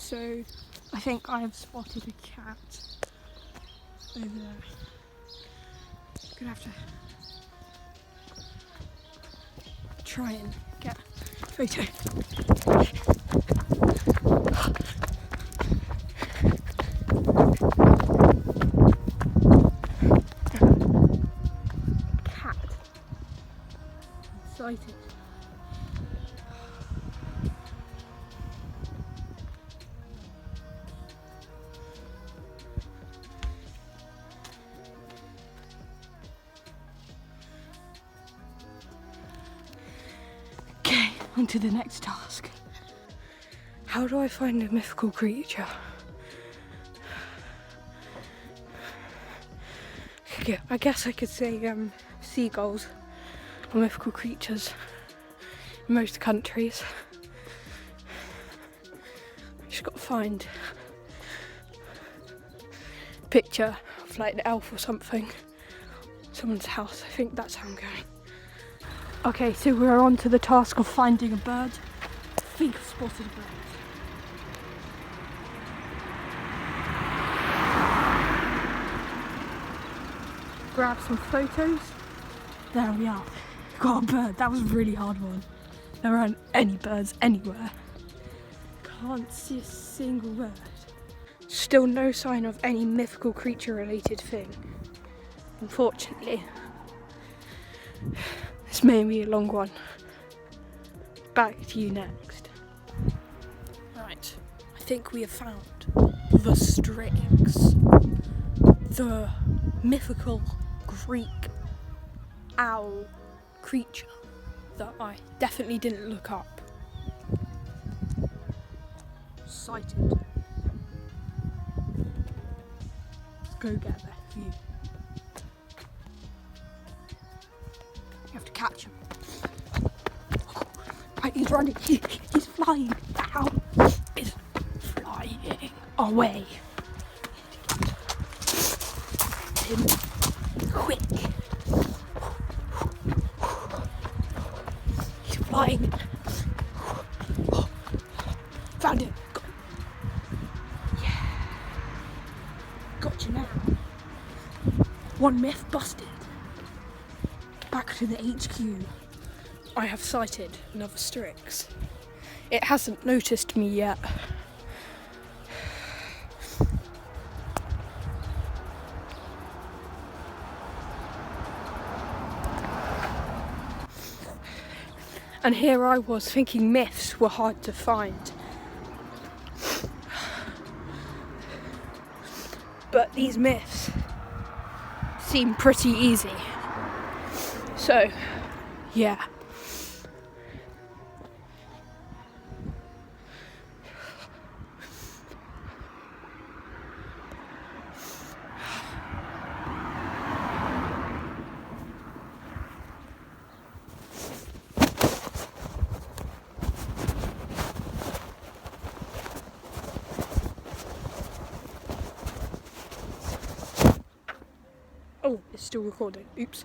So I think I have spotted a cat over there. I'm gonna have to try and get a photo. Cat. Excited. Okay, on to the next task. How do I find a mythical creature? Okay, I guess I could say seagulls are mythical creatures in most countries. Just got to find a picture of like the elf or something. Someone's house. I think that's how I'm going. Okay, so we're on to the task of finding a bird. I think I've spotted a bird. Grab some photos. There we are. Got a bird. That was a really hard one. There aren't any birds anywhere. Can't see a single bird. Still no sign of any mythical creature related thing. Unfortunately. This may be a long one. Back to you next. Right, I think we have found the Strix. The mythical Greek owl creature that I definitely didn't look up. Sighted. Let's go get a better view. You have to catch him. Right, he's running. He's flying. The owl is flying away. Him quick. He's flying. Found him. Yeah. Got you now. One myth busted. Back to the HQ. I have sighted another Strix. It hasn't noticed me yet. And here I was thinking myths were hard to find. But these myths seem pretty easy. So, yeah. Oh, it's still recording. Oops.